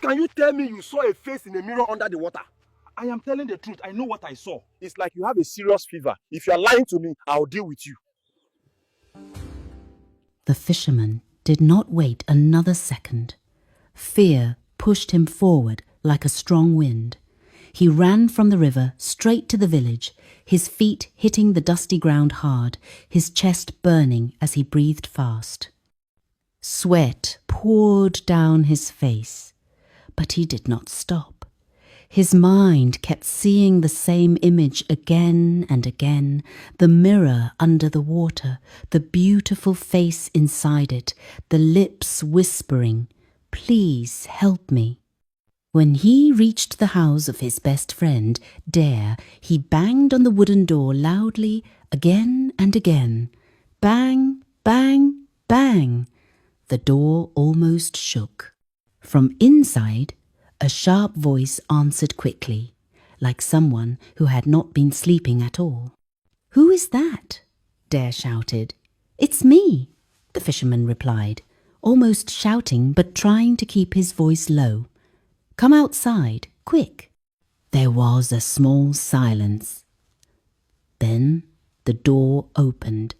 can you tell me you saw a face in a mirror under the water? I am telling the truth. I know what I saw. It's like you have a serious fever. If you are lying to me, I'll deal with you. The fisherman did not wait another second. Fear pushed him forward like a strong wind. He ran from the river straight to the village, his feet hitting the dusty ground hard, his chest burning as he breathed fast. Sweat poured down his face, but he did not stop. His mind kept seeing the same image again and again, the mirror under the water, the beautiful face inside it, the lips whispering, "Please help me." When he reached the house of his best friend, Dare, he banged on the wooden door loudly again and again. Bang, bang, bang. The door almost shook. From inside, a sharp voice answered quickly, like someone who had not been sleeping at all. "Who is that?" Dare shouted. "It's me," the fisherman replied, almost shouting but trying to keep his voice low. "Come outside, quick." There was a small silence. Then the door opened.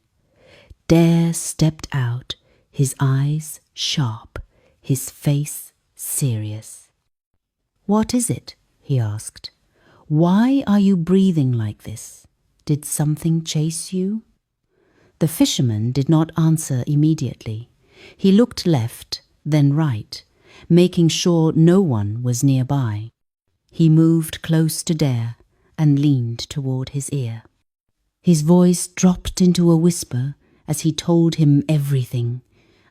Dare stepped out, his eyes sharp, his face serious. "What is it?" he asked. "Why are you breathing like this? Did something chase you?" The fisherman did not answer immediately. He looked left, then right, making sure no one was nearby. He moved close to Dare and leaned toward his ear. His voice dropped into a whisper as he told him everything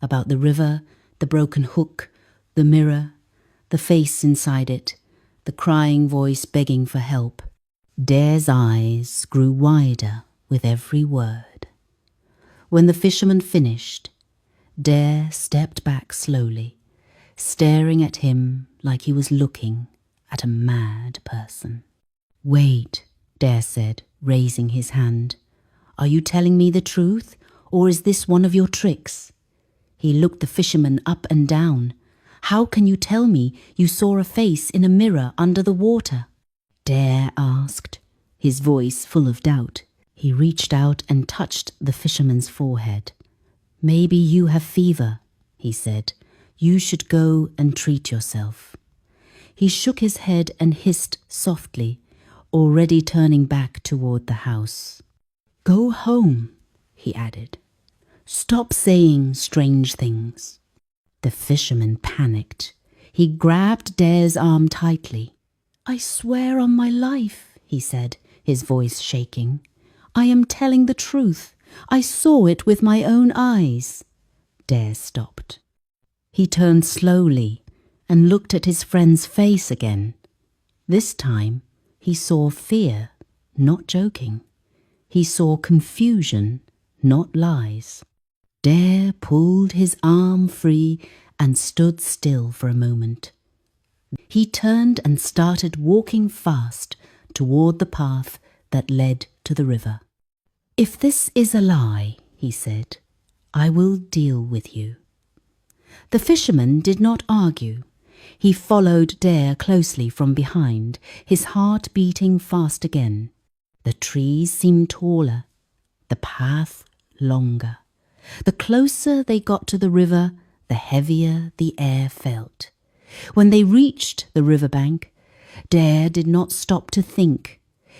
about the river, the broken hook, the mirror, the face inside it, the crying voice begging for help. Dare's eyes grew wider with every word. When the fisherman finished, Dare stepped back slowly, staring at him like he was looking at a mad person. "Wait," Dare said, raising his hand. "Are you telling me the truth, or is this one of your tricks?" He looked the fisherman up and down. "How can you tell me you saw a face in a mirror under the water?" Dare asked, his voice full of doubt. He reached out and touched the fisherman's forehead. "Maybe you have fever," he said. "You should go and treat yourself." He shook his head and hissed softly, already turning back toward the house. "Go home," he added. "Stop saying strange things." The fisherman panicked. He grabbed Dare's arm tightly. "I swear on my life," he said, his voice shaking. "I am telling the truth. I saw it with my own eyes." Dare stopped. He turned slowly and looked at his friend's face again. This time he saw fear, not joking. He saw confusion, not lies. Dare pulled his arm free and stood still for a moment. He turned and started walking fast toward the path that led to the river. "If this is a lie," he said, "I will deal with you." The fisherman did not argue. He followed Dare closely from behind, his heart beating fast again. The trees seemed taller, the path longer. The closer they got to the river, the heavier the air felt. When they reached the riverbank, Dare did not stop to think.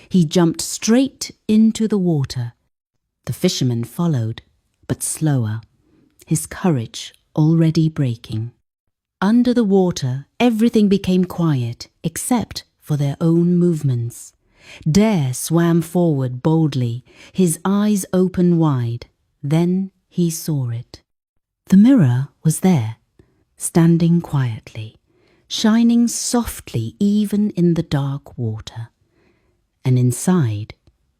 He jumped straight into the water. The fisherman followed, but slower, his courage already breaking. Under the water, everything became quiet, except for their own movements. Dare swam forward boldly, his eyes open wide. Then he saw it. The mirror was there, standing quietly, shining softly even in the dark water. And inside,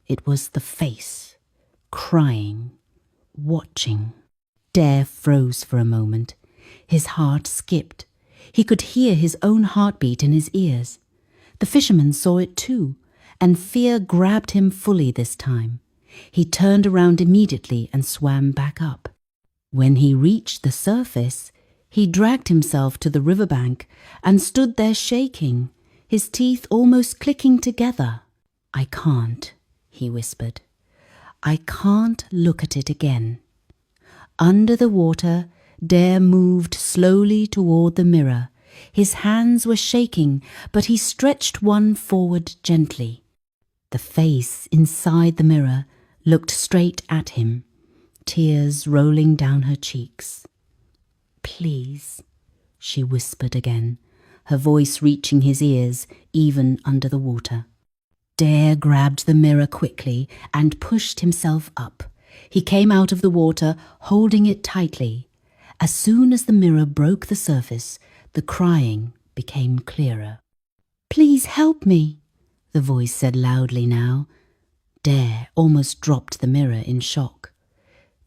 it was the face, crying, watching. Dare froze for a moment. His heart skipped. He could hear his own heartbeat in his ears. The fisherman saw it too, and fear grabbed him fully this time. He turned around immediately and swam back up. When he reached the surface, He dragged himself to the riverbank and stood there shaking, his teeth almost clicking together. "I can't," he whispered. "I can't look at it again." Under the water, Dare moved slowly toward the mirror. His hands were shaking, but he stretched one forward gently. The face inside the mirror looked straight at him, tears rolling down her cheeks. "Please," she whispered again, her voice reaching his ears even under the water. Dare grabbed the mirror quickly and pushed himself up. He came out of the water, holding it tightly. As soon as the mirror broke the surface, the crying became clearer. "Please help me," the voice said loudly now. Dare almost dropped the mirror in shock.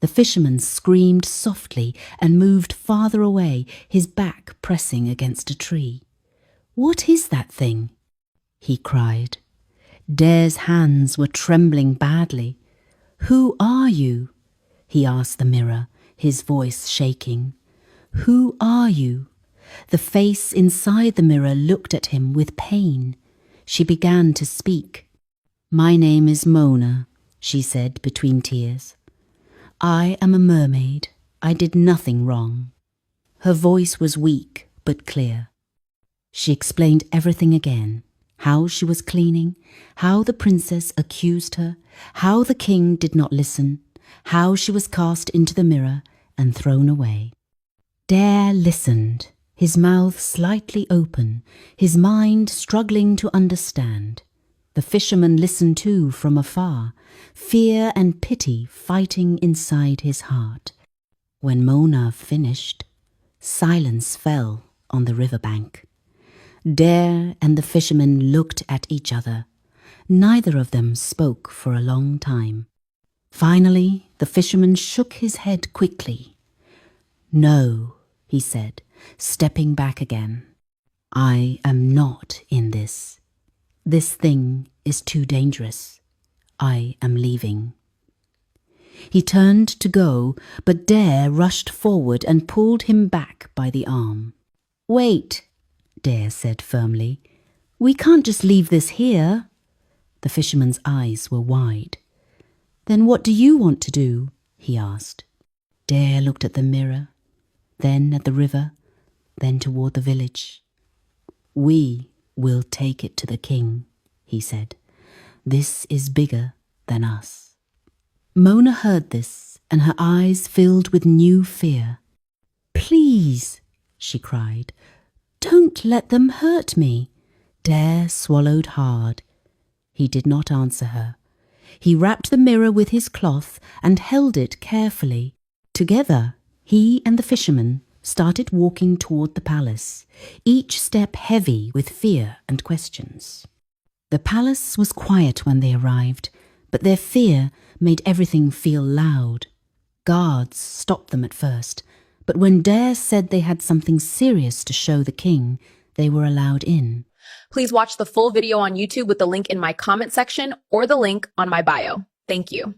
The fisherman screamed softly and moved farther away, his back pressing against a tree. "What is that thing?" he cried. Dare's hands were trembling badly. "Who are you?" he asked the mirror, his voice shaking. "Who are you?" The face inside the mirror looked at him with pain. She began to speak. "My name is Mona," she said between tears. "I am a mermaid. I did nothing wrong." Her voice was weak but clear. She explained everything again. How she was cleaning, how the princess accused her, how the king did not listen, how she was cast into the mirror and thrown away. Dare listened, his mouth slightly open, his mind struggling to understand. The fisherman listened too from afar, fear and pity fighting inside his heart. When Mona finished, silence fell on the riverbank. Dare and the fisherman looked at each other. Neither of them spoke for a long time. Finally, the fisherman shook his head quickly. "No," he said, stepping back again. "I am not in this. This thing is too dangerous. I am leaving." He turned to go, but Dare rushed forward and pulled him back by the arm. "Wait," Dare said firmly. "We can't just leave this here." The fisherman's eyes were wide. "Then what do you want to do?" he asked. Dare looked at the mirror, then at the river, then toward the village. "We will take it to the king," he said. "This is bigger than us." Mona heard this, and her eyes filled with new fear. "Please," she cried, "don't let them hurt me." Dare swallowed hard. He did not answer her. He wrapped the mirror with his cloth and held it carefully. Together, he and the fisherman started walking toward the palace, each step heavy with fear and questions. The palace was quiet when they arrived, but their fear made everything feel loud. Guards stopped them at first, but when Dare said they had something serious to show the king, they were allowed in. Please watch the full video on YouTube with the link in my comment section or the link on my bio. Thank you.